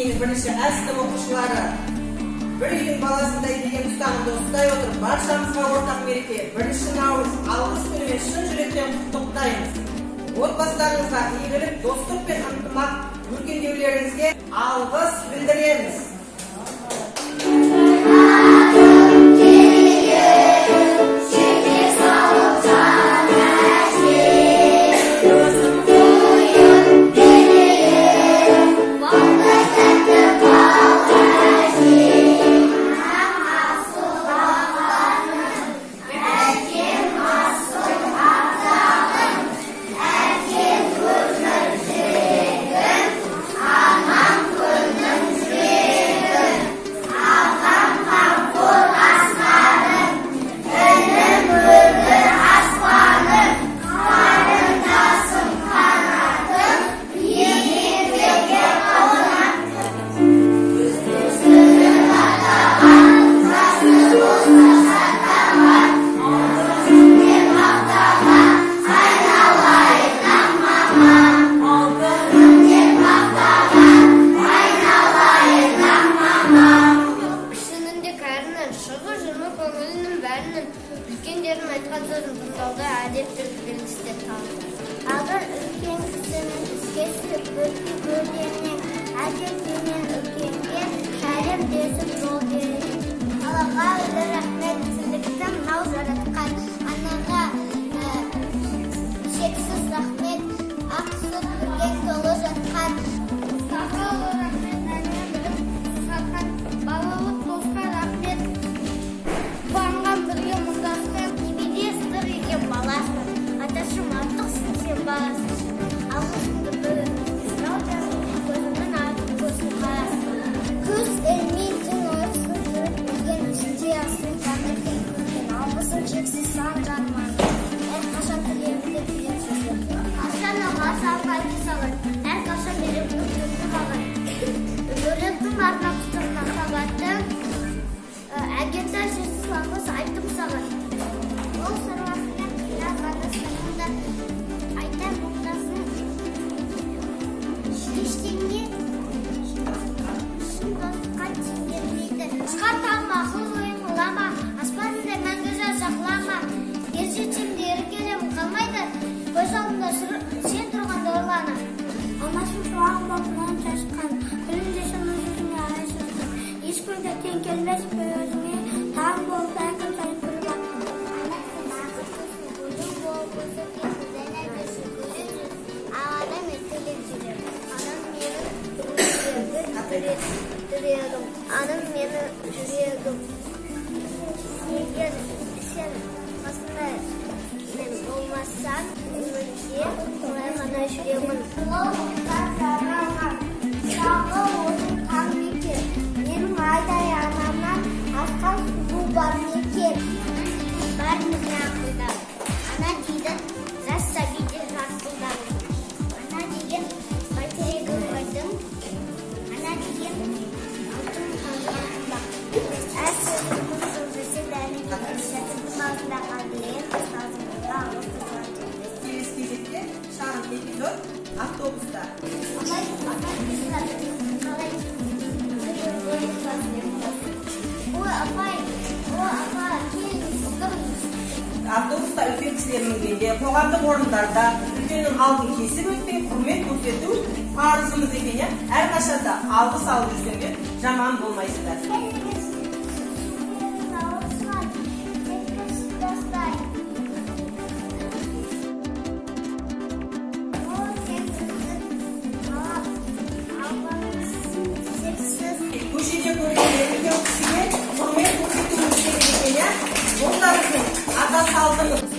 деңгейінің бірінші әсті оқушылары бір үйдің баласындай деген ұстанымды ұстай отырып, баршамызға ортақ мереке 1 наурыз алғыс күнімен шын жүректен құттықтаймыз. Отбасыларыңызға игілік, достық пен ынтымақ өркендеулеріңізге алғыс білдіреміз. Үлкендердің айтқан сөзін тыңдауда әдепті белгісі табылды. Алғыр үлкен кісінің іскесі бөлгеннен әдеппенен үлкенге сәлем десіп жол береді. Аллаға өлі рахмет тірліктің мынау жаратқан, анаға шексіз рахмет, ақ сүт бүрген толы жатқан. Сақа ұлы рахмет, әне білім сатқан, балалық достқа рахмет. Туғанған бірге мұндасың, немеде сыдыр екен баласың. Аташым артықсың сен баласың. Алғысыңды бөліңіз, жауапсың, көзіңнің артық көзін қарасың. Көз әлмен түн орысын көріп білген, ішінде асың жанырken көрген. Алғысың шексіз сан жанман. Әрқашан тілерімді білем сөздер. Қашан алға салға салыр, әрқашан беремді күнді маған. Өреттің арнап тұтырына сабаттың. Әгенді жерсіз алғыс айттым саған. Ол сырласымен қиразады сыртында айтар мұқтасын. Ештеңе шын достыққа теңгермейді. Шығарталма, ақыл ойың ғылама, аспанында мәңгі жақлама. Ержетшімдері келем қалмайды, көз алдында сен тұрғанда ойлана. Алмасын суағын балтынан шашқан, күлінде шыны жүзіне арай шашқан. Ешкімді тең келмес өзіңе, таң болып әкім сайын күліп аттым. Анасың ағытысың, гүлдің болып өсіп кеткізен әбесі көреді. Ағадам естелеп жүрем. Анам мені жүрегім. Егер сен қасында мен болмасаң, өмірде олай ғана жүремін. Ұлықтар жаралған, шағы оның қан мекен. Менің айдай анамнан асқан су бар мекен. Бәріміз ақылдар. Ана дейді, жас сәбиде жасылдар. Ана деген бәйтерегі қойдым. Ана деген алтын қалған құлақ. Әр сөзім құлшыл жүрсе дәрмен жетіп басында қалдылен ұстазымызға алысты сұратып. Келесі кезекте шағын эпизод автобуста. Автобуста үлкен кісілер мінгенде, қоғамдық орындарда үлкеннің алдын кесіп өтпей құрмет көрсету парызымыз екен. Әрқашанда алғыс алып жүрсеңдер жаман болмайсыздар. Көшеде көргенде үлкен кісіге құрмет көрсетуіміз керек екен. Бұл да біздің ата салтымыз.